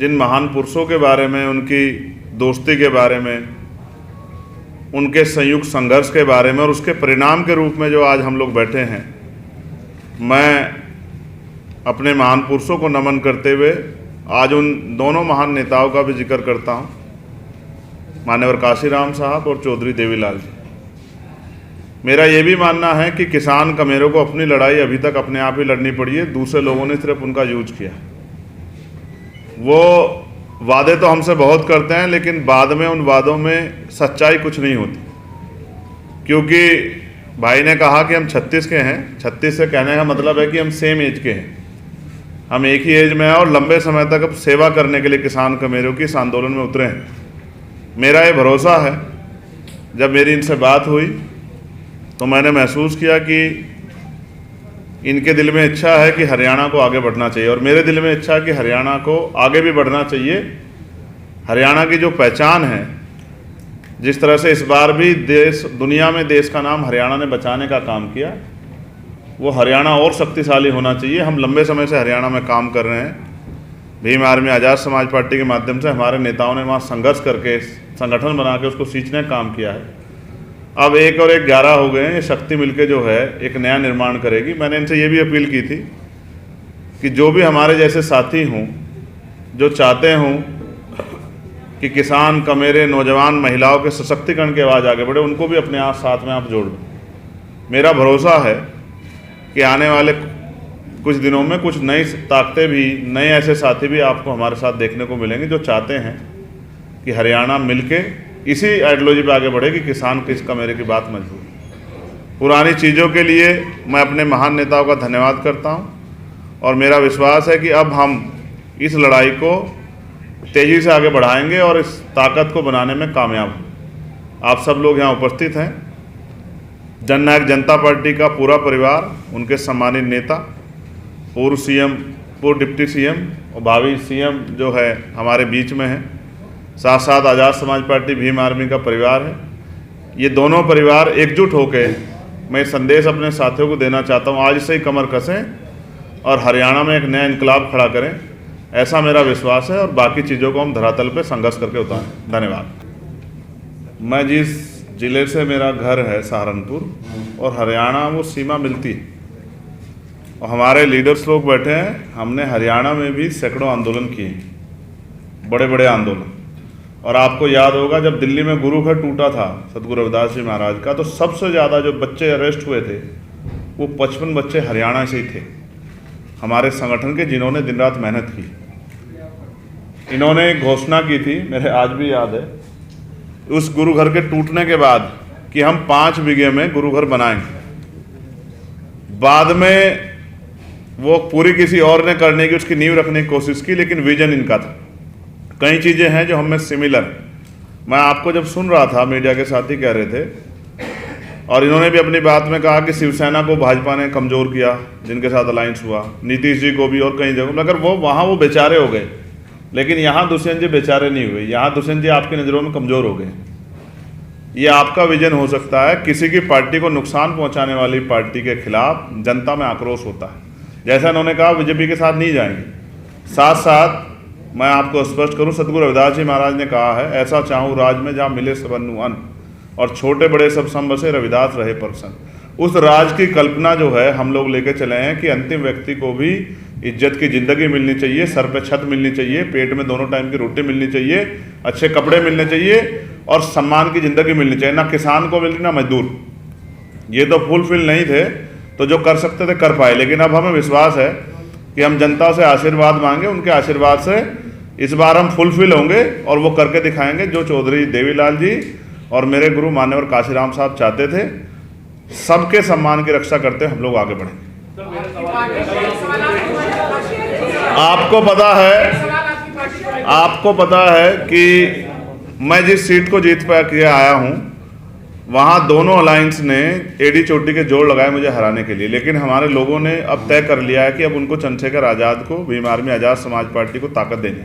जिन महान पुरुषों के बारे में, उनकी दोस्ती के बारे में, उनके संयुक्त संघर्ष के बारे में और उसके परिणाम के रूप में जो आज हम लोग बैठे हैं, मैं अपने महान पुरुषों को नमन करते हुए आज उन दोनों महान नेताओं का भी जिक्र करता हूँ, मान्यवर काशीराम साहब और चौधरी देवीलाल जी। मेरा ये भी मानना है कि किसान कमेरों को अपनी लड़ाई अभी तक अपने आप ही लड़नी पड़ी है, दूसरे लोगों ने सिर्फ उनका यूज किया। वो वादे तो हमसे बहुत करते हैं, लेकिन बाद में उन वादों में सच्चाई कुछ नहीं होती। क्योंकि भाई ने कहा कि हम 36 के हैं, 36 से कहने का मतलब है कि हम सेम एज के हैं, हम एक ही एज में हैं और लंबे समय तक अब सेवा करने के लिए किसान कमेरों की इस आंदोलन में उतरे हैं। मेरा ये भरोसा है, जब मेरी इनसे बात हुई तो मैंने महसूस किया कि इनके दिल में इच्छा है कि हरियाणा को आगे बढ़ना चाहिए और मेरे दिल में इच्छा है कि हरियाणा को आगे भी बढ़ना चाहिए। हरियाणा की जो पहचान है, जिस तरह से इस बार भी दुनिया में देश का नाम हरियाणा ने बचाने का काम किया, वो हरियाणा और शक्तिशाली होना चाहिए। हम लंबे समय से हरियाणा में काम कर रहे हैं। भीम आर्मी आज़ाद समाज पार्टी के माध्यम से हमारे नेताओं ने वहाँ संघर्ष करके संगठन बना के उसको सींचने का काम किया है। अब 1 और 1 11 हो गए हैं। ये शक्ति मिलके जो है एक नया निर्माण करेगी। मैंने इनसे ये भी अपील की थी कि जो भी हमारे जैसे साथी हों, जो चाहते हों कि किसान कमेरे, नौजवान, महिलाओं के सशक्तिकरण की आवाज़ आगे बढ़े, उनको भी अपने आप साथ में आप जोड़ दो। मेरा भरोसा है कि आने वाले कुछ दिनों में कुछ नई ताकतें भी, नए ऐसे साथी भी आपको हमारे साथ देखने को मिलेंगे जो चाहते हैं कि हरियाणा मिलके इसी आइडियोलॉजी पे आगे बढ़े कि किसान किस कमेरे की बात मजबूत। पुरानी चीज़ों के लिए मैं अपने महान नेताओं का धन्यवाद करता हूं और मेरा विश्वास है कि अब हम इस लड़ाई को तेज़ी से आगे बढ़ाएंगे और इस ताकत को बनाने में कामयाब हों। आप सब लोग यहाँ उपस्थित हैं। जननायक जनता पार्टी का पूरा परिवार, उनके सम्मानित नेता, पूर्व सीएम, पूर्व डिप्टी सीएम और भावी सीएम जो है हमारे बीच में है। साथ साथ आज़ाद समाज पार्टी, भीम आर्मी का परिवार है। ये दोनों परिवार एकजुट होकर, मैं संदेश अपने साथियों को देना चाहता हूँ, आज से ही कमर कसें और हरियाणा में एक नया इनकलाब खड़ा करें। ऐसा मेरा विश्वास है और बाकी चीज़ों को हम धरातल पे संघर्ष करके उतारें। धन्यवाद। मैं जिस ज़िले से मेरा घर है सहारनपुर और हरियाणा वो सीमा मिलती है और हमारे लीडर्स लोग बैठे हैं। हमने हरियाणा में भी सैकड़ों आंदोलन किए, बड़े बड़े आंदोलन। और आपको याद होगा जब दिल्ली में गुरु घर टूटा था सतगुरु रविदास जी महाराज का, तो सबसे ज़्यादा जो बच्चे अरेस्ट हुए थे वो 55 बच्चे हरियाणा से ही थे, हमारे संगठन के, जिन्होंने दिन रात मेहनत की। इन्होंने एक घोषणा की थी, मेरे आज भी याद है, उस गुरु घर के टूटने के बाद कि हम 5 बीघे में गुरु घर बनाएंगे। बाद में वो पूरी किसी और ने करने की, उसकी नींव रखने की कोशिश की, लेकिन विजन इनका था। कई चीज़ें हैं जो हमें सिमिलर। मैं आपको जब सुन रहा था, मीडिया के साथी कह रहे थे और इन्होंने भी अपनी बात में कहा कि शिवसेना को भाजपा ने कमज़ोर किया, जिनके साथ अलायंस हुआ, नीतीश जी को भी और कई जगह, मगर वो वहाँ वो बेचारे हो गए। लेकिन यहाँ दुष्यंत जी बेचारे नहीं हुए, यहाँ दुष्यंत जी आपकी नज़रों में कमज़ोर हो गए। ये आपका विजन हो सकता है। किसी की पार्टी को नुकसान पहुँचाने वाली पार्टी के खिलाफ जनता में आक्रोश होता है। जैसा इन्होंने कहा, बीजेपी के साथ नहीं जाएंगे। साथ साथ मैं आपको स्पष्ट करूं, सतगुरु रविदास जी महाराज ने कहा है, ऐसा चाहूँ राज में जहाँ मिले सबनु अन्न और छोटे बड़े सब सम बसे, रविदास रहे प्रसन्न। उस राज की कल्पना जो है हम लोग लेके चले हैं कि अंतिम व्यक्ति को भी इज्जत की ज़िंदगी मिलनी चाहिए, सर पे छत मिलनी चाहिए, पेट में दोनों टाइम की रोटी मिलनी चाहिए, अच्छे कपड़े मिलने चाहिए और सम्मान की ज़िंदगी मिलनी चाहिए। ना किसान को मिली ना मजदूर। ये तो फुलफिल नहीं थे, तो जो कर सकते थे कर पाए। लेकिन अब हमें विश्वास है कि हम जनता से आशीर्वाद मांगे, उनके आशीर्वाद से इस बार हम फुलफिल होंगे और वो करके दिखाएंगे जो चौधरी देवीलाल जी और मेरे गुरु मान्यवर काशीराम साहब चाहते थे। सबके सम्मान की रक्षा करते हम लोग आगे बढ़ेंगे। आपको पता है कि मैं जिस सीट को जीत के आया हूँ, वहाँ दोनों अलायंस ने एडी चोटी के जोड़ लगाए मुझे हराने के लिए। लेकिन हमारे लोगों ने अब तय कर लिया है कि अब उनको चंद्रशेखर आज़ाद को, भीम आर्मी आज़ाद समाज पार्टी को ताकत देनी।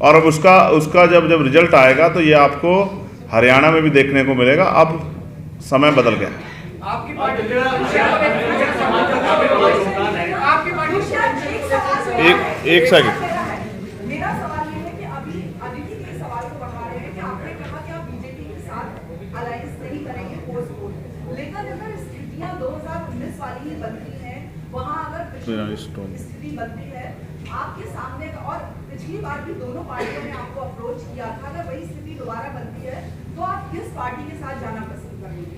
और अब उसका जब रिजल्ट आएगा तो ये आपको हरियाणा में भी देखने को मिलेगा। अब समय बदल गया। एक सेकंड, अभी अदिति के सवाल को बढ़ा रहे हैं कि आपने कहा कि आप बीजेपी के साथ अलायंस नहीं करेंगे पोस्ट वोट, लेकिन अगर स्थितियां 2019 वाली ही बनती हैं, वहां अगर स्थिति बनती है आपके सामने, और पिछली बार भी दोनों पार्टियों ने आपको अप्रोच किया था, अगर वही स्थिति दोबारा बनती है तो आप किस पार्टी के साथ जाना पसंद करेंगे?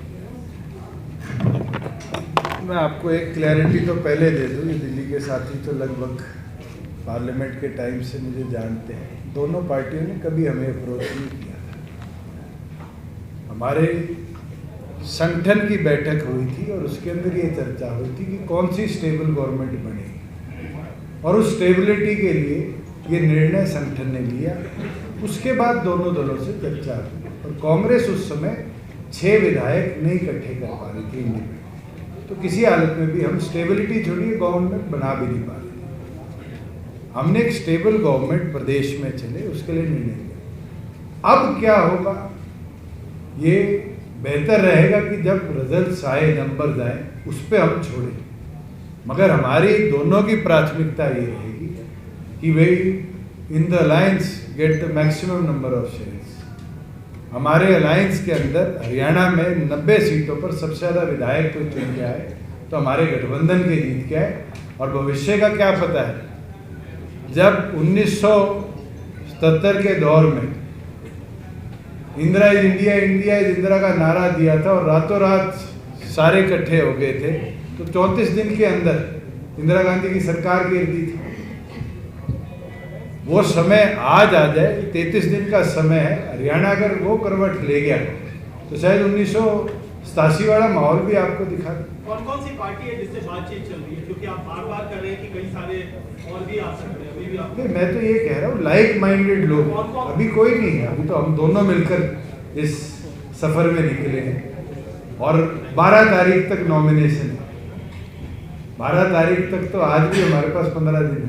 मैं आपको एक क्लैरिटी तो पहले दे दूँ, ये दिल्ली के साथी तो लगभग पार्लियामेंट के टाइम से मुझे जानते हैं। दोनों पार्टियों ने कभी हमें अप्रोच नहीं किया था। हमारे संगठन की बैठक हुई थी और उसके अंदर ये चर्चा हुई थी कि कौन सी स्टेबल गवर्नमेंट बनेगी, और उस स्टेबिलिटी के लिए ये निर्णय संगठन ने लिया। उसके बाद दोनों दलों से चर्चा हुई और कांग्रेस उस समय 6 विधायक नहीं इकट्ठे कर पा रही थी इंडिपेंडेंट, तो किसी हालत में भी हम स्टेबिलिटी छोड़िए गवर्नमेंट बना भी नहीं पा रहे। हमने एक स्टेबल गवर्नमेंट प्रदेश में चले, उसके लिए निर्णय लिया। अब क्या होगा, ये बेहतर रहेगा कि जब रिजल्ट्स आए, नंबर आए, उस पर हम छोड़ें। मगर हमारी दोनों की प्राथमिकता ये रहेगी कि भाई in the alliance get the maximum number of shares. हमारे अलायंस के अंदर हरियाणा में 90 सीटों पर सबसे ज़्यादा विधायक कोई चुन के आए तो हमारे गठबंधन के जीत के आए। और भविष्य का क्या पता है, जब 1977 के दौर में Indira is India, India is Indira का नारा दिया था और रातों रात सारे इकट्ठे हो गए थे, तो 34 दिन के अंदर इंदिरा गांधी की सरकार गिर दी थी। वो समय आज आ जाए, 33 दिन का समय है। हरियाणा अगर वो करवट ले गया तो शायद 1987 वाला माहौल भी आपको दिखा। कौन कौन सी पार्टी है जिससे बातचीत चल रही है, क्योंकि आप बार बार कर रहे हैं कि कई सारे और भी आ सकते हैं, अभी भी आप। नहीं, मैं तो ये कह रहा हूँ लाइक माइंडेड लोग, अभी कोई नहीं है। अभी तो हम दोनों मिलकर इस सफर में निकले हैं और 12 तारीख तक नॉमिनेशन है। 12 तारीख तक तो आज भी हमारे पास 15 दिन है।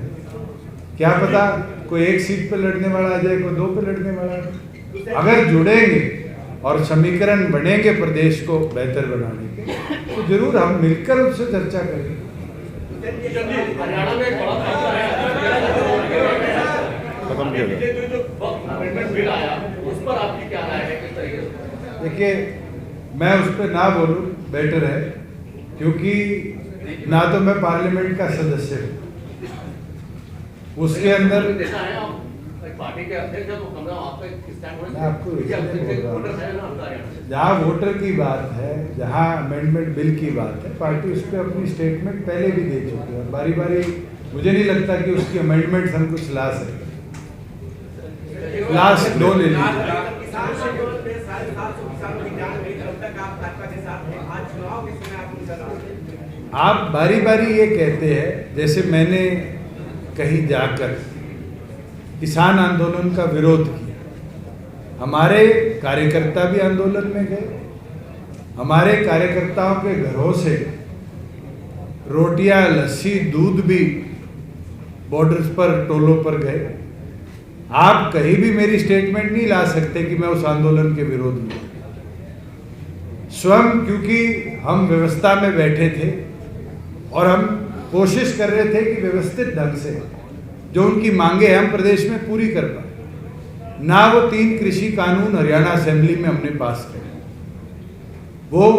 क्या पता कोई एक सीट पे लड़ने वाला आ जाए, कोई 2 पे लड़ने वाला। अगर जुड़ेंगे और समीकरण बनेंगे प्रदेश को बेहतर बनाने के, तो जरूर हम मिलकर उससे चर्चा करेंगे। हरियाणा में एक बड़ा खत्म किया जाए। जो अमेंडमेंट बिल आया उस पर आपकी क्या राय है, किस तरीके से? देखिए, मैं उस पर ना बोलूं बेटर है, क्योंकि ना तो मैं पार्लियामेंट का सदस्य हूँ, उसके अंदर देखा है आप पार्टी के अध्यक्ष हैं, तो कम से कम आपका स्टैंड होना मैं आपको इसलिए बोल रहा हूं, जहाँ वोटर की बात है, जहाँ अमेंडमेंट बिल की बात है, पार्टी उस पर अपनी स्टेटमेंट पहले भी दे चुकी है। बारी बारी मुझे नहीं लगता कि उसकी अमेंडमेंट हम कुछ ला सकते। लास्ट 2 ले लीजिए। आप बारी बारी ये कहते हैं, जैसे मैंने कहीं जाकर किसान आंदोलन का विरोध किया। हमारे कार्यकर्ता भी आंदोलन में गए, हमारे कार्यकर्ताओं के घरों से रोटियां, लस्सी, दूध भी बॉर्डर्स पर, टोलों पर गए। आप कहीं भी मेरी स्टेटमेंट नहीं ला सकते कि मैं उस आंदोलन के विरोध में। स्वयं क्योंकि हम व्यवस्था में बैठे थे और हम कोशिश कर रहे थे कि व्यवस्थित ढंग से जो उनकी मांगे हैं हम प्रदेश में पूरी कर पाए। ना वो 3 कृषि कानून हरियाणा असेंबली में हमने पास करे, वो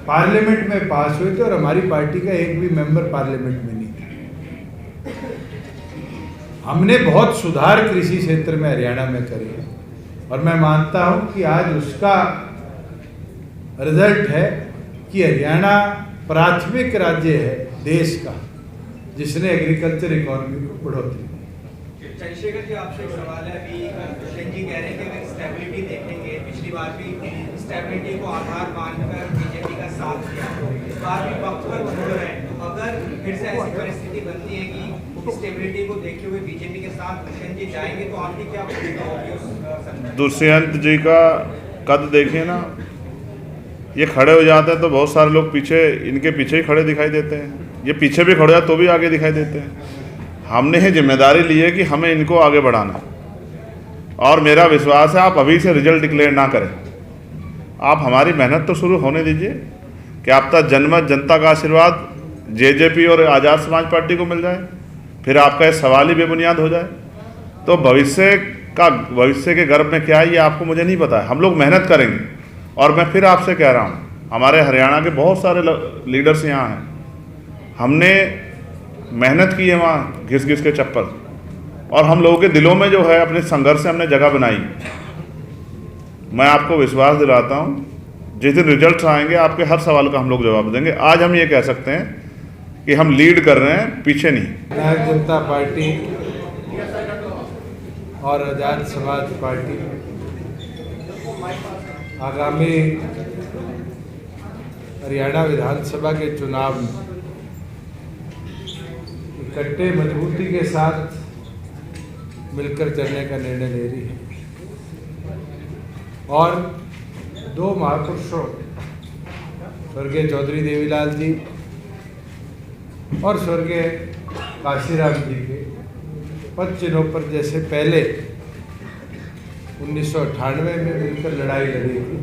पार्लियामेंट में पास हुए थे और हमारी पार्टी का एक भी मेंबर पार्लियामेंट में नहीं था। हमने बहुत सुधार कृषि क्षेत्र में हरियाणा में करे और मैं मानता हूं कि आज उसका रिजल्ट है कि हरियाणा प्राथमिक राज्य है देश का जिसने एग्रीकल्चर इकोनॉमी को बढ़ोतरी। चंद्रशेखर जी, आपसे एक सवाल है। अभी कृष्ण जी कह रहे हैं कि अगर स्टेबिलिटी देखेंगे, पिछली बार भी स्टेबिलिटी को आधार मानकर बीजेपी का साथ दिया, इस बार भी वक्त पर छोड़ रहे हैं। तो अगर फिर से ऐसी परिस्थिति बनती है कि स्टेबिलिटी को देखते हुए बीजेपी के साथ कृष्ण जी जाएंगे, तो आपकी क्या भूमिका होगी उस संदर्भ? दुष्यंत जी का कद देखिए ना, ये खड़े हो जाते हैं तो बहुत सारे लोग पीछे, इनके पीछे ही खड़े दिखाई देते हैं। ये पीछे भी खड़े जाते तो भी आगे दिखाई देते हैं। हमने ये जिम्मेदारी ली है कि हमें इनको आगे बढ़ाना, और मेरा विश्वास है आप अभी से रिजल्ट डिक्लेयर ना करें, आप हमारी मेहनत तो शुरू होने दीजिए कि आपका जनमत, जनता का आशीर्वाद जेजेपी और आज़ाद समाज पार्टी को मिल जाए, फिर आपका ये सवाल ही बेबुनियाद हो जाए, तो भविष्य का भविष्य के गर्भ में क्या है ये आपको मुझे नहीं पता है। हम लोग मेहनत करेंगे, और मैं फिर आपसे कह रहा हूँ, हमारे हरियाणा के बहुत सारे लीडर्स यहाँ हैं, हमने मेहनत की है वहाँ घिस घिस के चप्पल, और हम लोगों के दिलों में जो है अपने संघर्ष से हमने जगह बनाई। मैं आपको विश्वास दिलाता हूँ, जिस दिन रिजल्ट्स आएंगे आपके हर सवाल का हम लोग जवाब देंगे। आज हम ये कह सकते हैं कि हम लीड कर रहे हैं, पीछे नहीं। जननायक जनता पार्टी और आजाद समाज पार्टी आगामी हरियाणा विधानसभा के चुनाव में इकट्ठे मजबूती के साथ मिलकर चलने का निर्णय ले रही है, और दो महापुरुषों स्वर्गीय चौधरी देवीलाल जी और स्वर्गीय काशीराम जी के पद चिन्हों पर जैसे पहले 1998 में मिलकर लड़ाई लड़ी थी,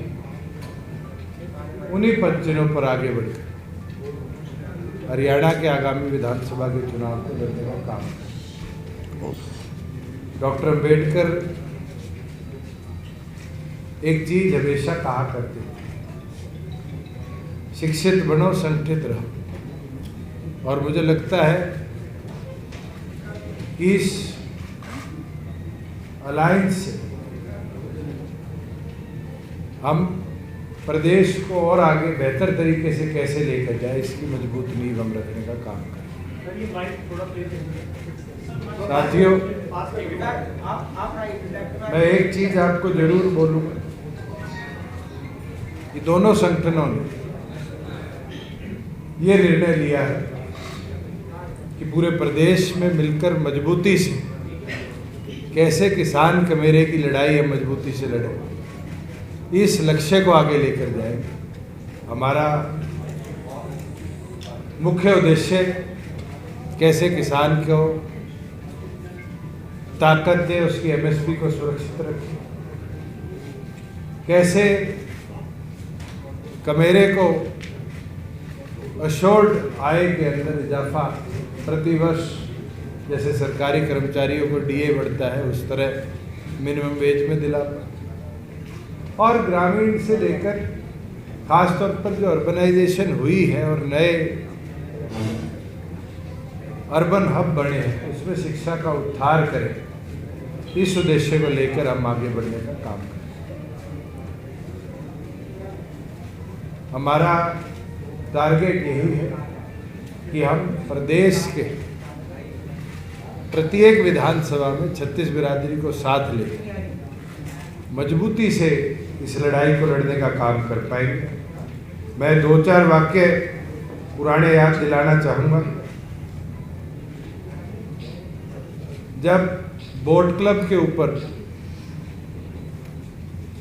उन्हीं पद चिन्हों पर आगे बढ़कर हरियाणा के आगामी विधानसभा के चुनाव को लड़ने का काम करें। डॉक्टर अम्बेडकर एक चीज हमेशा कहा करते थे, शिक्षित बनो, संगठित रहो। और मुझे लगता है कि इस अलायंस से हम प्रदेश को और आगे बेहतर तरीके से कैसे लेकर जाए, इसकी मजबूत नींव हम रखने का काम करें। साथियों, मैं एक चीज आपको जरूर बोलूंगा कि दोनों संगठनों ने ये निर्णय लिया है कि पूरे प्रदेश में मिलकर मजबूती से कैसे किसान कमेरे की लड़ाई हम मजबूती से लड़ें, इस लक्ष्य को आगे लेकर जाएंगे। हमारा मुख्य उद्देश्य कैसे किसान को ताकत दे, उसकी एमएसपी को सुरक्षित रखें, कैसे कमेरे को अशोर्ड आय के अंदर इजाफा प्रतिवर्ष, जैसे सरकारी कर्मचारियों को डीए बढ़ता है उस तरह मिनिमम वेज में दिला, और ग्रामीण से लेकर खास तौर पर जो अर्बनाइजेशन हुई है और नए अर्बन हब बने हैं उसमें शिक्षा का उद्धार करें, इस उद्देश्य को लेकर हम आगे बढ़ने का काम करें। हमारा टारगेट यही है कि हम प्रदेश के प्रत्येक विधानसभा में 36 बिरादरी को साथ लेकर मजबूती से इस लड़ाई को लड़ने का काम कर पाएंगे। मैं 2-4 वाक्य पुराने याद दिलाना चाहूँगा। जब बोट क्लब के ऊपर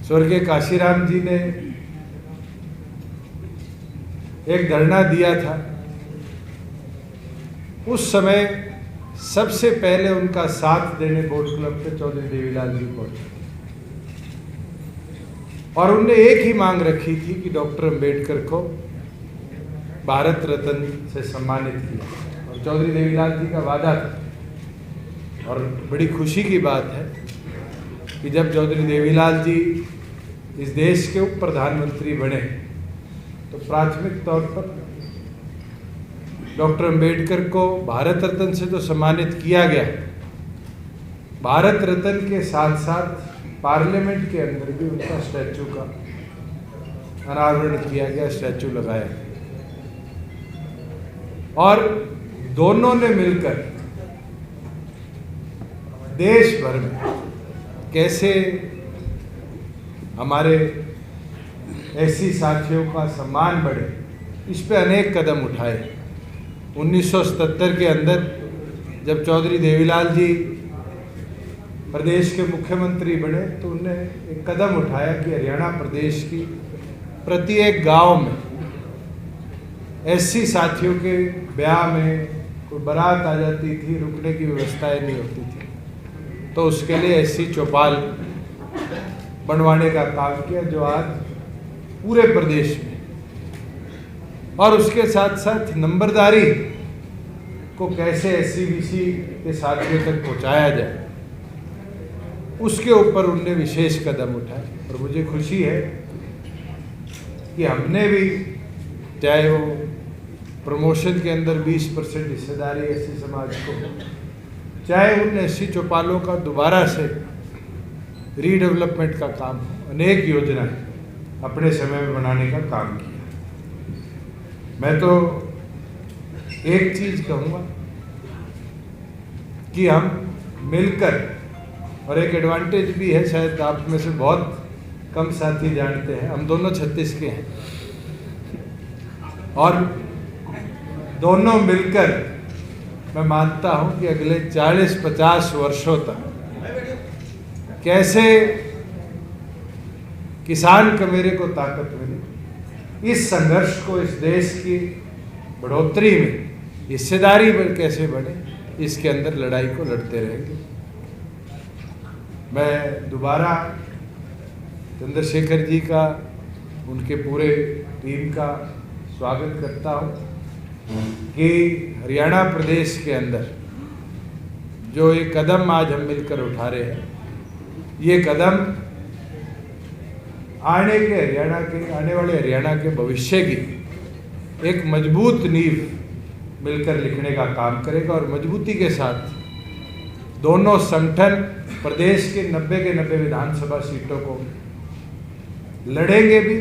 स्वर्गीय काशीराम जी ने एक धरना दिया था, उस समय सबसे पहले उनका साथ देने बोट क्लब के चौधरी देवीलाल जी पहुंचे, और उनने एक ही मांग रखी थी कि डॉक्टर अम्बेडकर को भारत रत्न से सम्मानित किया, और चौधरी देवीलाल जी का वादा था। और बड़ी खुशी की बात है कि जब चौधरी देवीलाल जी इस देश के उप प्रधानमंत्री बने तो प्राथमिक तौर पर डॉक्टर अम्बेडकर को भारत रत्न से तो सम्मानित किया गया, भारत रत्न के साथ साथ पार्लियामेंट के अंदर भी उनका स्टैचू का अनावरण किया गया, स्टैचू लगाया, और दोनों ने मिलकर देश भर में कैसे हमारे ऐसी साथियों का सम्मान बढ़े, इस पे अनेक कदम उठाए। 1977 के अंदर जब चौधरी देवीलाल जी प्रदेश के मुख्यमंत्री बने तो उन्होंने एक कदम उठाया कि हरियाणा प्रदेश की प्रत्येक गांव में ऐसी साथियों के ब्याह में कोई बारात आ जाती थी, रुकने की व्यवस्थाएं नहीं होती थी, तो उसके लिए ऐसी चौपाल बनवाने का काम किया जो आज पूरे प्रदेश में, और उसके साथ साथ नंबरदारी को कैसे एससीबीसी के साथियों तक पहुंचाया जाए, उसके ऊपर उनने विशेष कदम उठाए। और मुझे खुशी है कि हमने भी, चाहे वो प्रमोशन के अंदर 20% हिस्सेदारी एससी समाज को, चाहे उन एससी चौपालों का दोबारा से रीडेवलपमेंट का काम हो, अनेक योजनाएं अपने समय में बनाने का काम किया। मैं तो एक चीज़ कहूँगा कि हम मिलकर, और एक एडवांटेज भी है, शायद आप में से बहुत कम साथी जानते हैं, हम दोनों 36 के हैं और दोनों मिलकर मैं मानता हूं कि अगले 40-50 वर्षों तक कैसे किसान कमेरे को ताकत मिले, इस संघर्ष को, इस देश की बढ़ोतरी में हिस्सेदारी में कैसे बढ़े, इसके अंदर लड़ाई को लड़ते रहेंगे। मैं दोबारा चंद्रशेखर जी का, उनके पूरे टीम का स्वागत करता हूँ कि हरियाणा प्रदेश के अंदर जो एक कदम आज हम मिलकर उठा रहे हैं, ये कदम आने वाले हरियाणा के भविष्य की एक मजबूत नींव मिलकर लिखने का काम करेगा। और मजबूती के साथ दोनों संगठन प्रदेश के 90 के 90 विधानसभा सीटों को लड़ेंगे भी,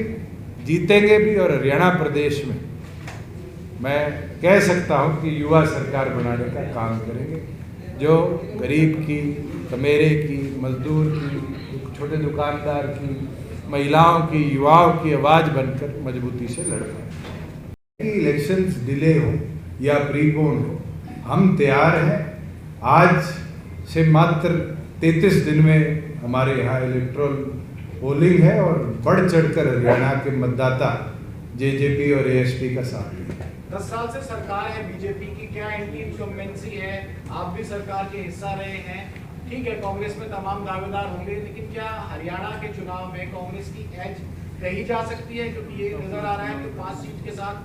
जीतेंगे भी, और हरियाणा प्रदेश में मैं कह सकता हूं कि युवा सरकार बनाने का काम करेंगे, जो गरीब की, कमेरे की, मजदूर की, छोटे दुकानदार की, महिलाओं की, युवाओं की आवाज़ बनकर मजबूती से लड़ पाए। इलेक्शंस डिले हो या प्रीपोन हो, हम तैयार हैं। आज से मात्र 33 दिन में हमारे यहाँ इलेक्ट्रल पोलिंग है और बढ़ चढ़कर हरियाणा के मतदाता जेजेपी और एएसपी का साथ देंगे। 10 साल से सरकार है बीजेपी की, क्या एंटी इनकम्बेंसी है? आप भी सरकार के हिस्सा रहे हैं, ठीक है, कांग्रेस में तमाम दावेदार होंगे, लेकिन क्या हरियाणा के चुनाव में कांग्रेस की एज रही जा सकती है? क्योंकि ये नजर आ रहा है कि 5 सीट के साथ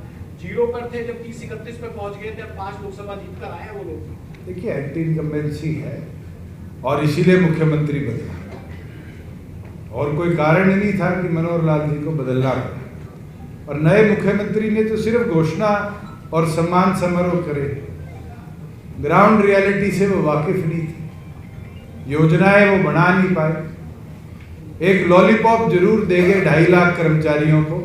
0 पर थे, जब 30-31 पे पहुंच गए थे, अब 5 लोकसभा जीत कर आए हैं वो लोग। देखिए, एंटी इनकम्बेंसी है और इसीलिए मुख्यमंत्री बदला, और कोई कारण नहीं था कि मनोहर लाल जी को बदलना पड़ा। और नए मुख्यमंत्री ने तो सिर्फ घोषणा और सम्मान समारोह करे, ग्राउंड रियलिटी से वो वाकिफ नहीं थे, योजनाएं वो बना नहीं पाए। एक लॉलीपॉप जरूर देंगे 2.5 लाख कर्मचारियों को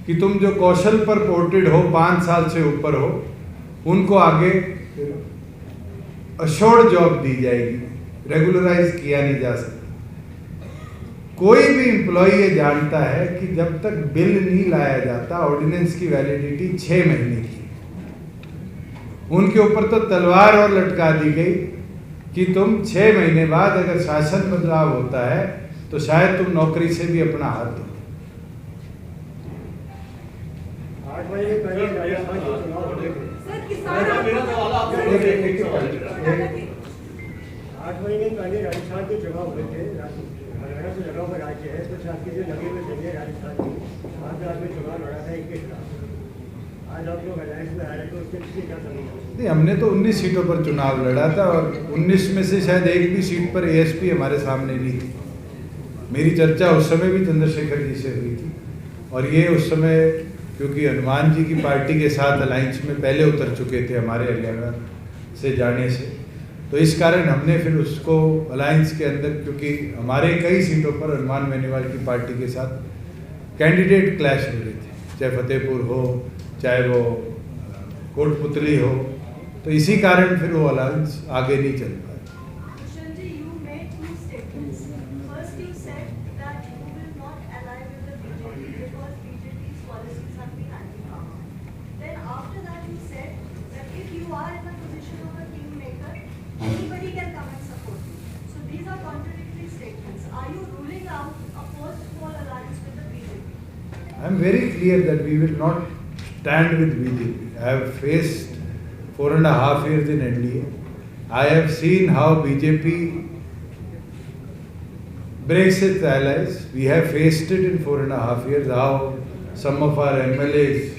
कि तुम जो कौशल पर पोर्टेड हो, 5 साल से ऊपर हो, उनको आगे अश्योर्ड जॉब दी जाएगी, रेगुलराइज किया नहीं जा सकता। कोई भी एम्प्लॉय ये जानता है कि जब तक बिल नहीं लाया जाता, ऑर्डिनेंस की वैलिडिटी 6 महीने की, उनके ऊपर तो तलवार और लटका दी गई कि तुम 6 महीने बाद अगर शासन बदलाव होता है तो शायद तुम नौकरी से भी अपना हाथ धो। 8 महीने पहले राजस्थान के चुनाव हुए थे, हरियाणा से लगा हुआ राज्य है, तो आपके जो लगे हुए थे राजस्थान की, वहाँ पे आपने चुनाव लड़ा था 21 का, आज आप लोग अलायंस में आ रहे, तो उसके पीछे क्या समझ? नहीं, हमने तो 19 सीटों पर चुनाव लड़ा था और 19 में से शायद एक भी सीट पर एएसपी हमारे सामने नहीं थी। मेरी चर्चा उस समय भी चंद्रशेखर जी से हुई थी, और ये उस समय क्योंकि हनुमान जी की पार्टी के साथ अलायंस में पहले उतर चुके थे हमारे हरियाणा से जाने से, तो इस कारण हमने फिर उसको अलायंस के अंदर, क्योंकि हमारे कई सीटों पर हनुमान बेनीवाल की पार्टी के साथ कैंडिडेट क्लैश हो रहे थे, चाहे फतेहपुर हो, चाहे वो कोटपुतली हो, तो इसी कारण फिर वो अलायंस आगे नहीं चल पाया। Anybody can come and support you. So these are contradictory statements. Are you ruling out a post-poll alliance with the BJP? I am very clear that we will not stand with BJP. I have faced 4.5 years in NDA. I have seen how BJP breaks its allies. We have faced it in 4.5 years, how some of our MLAs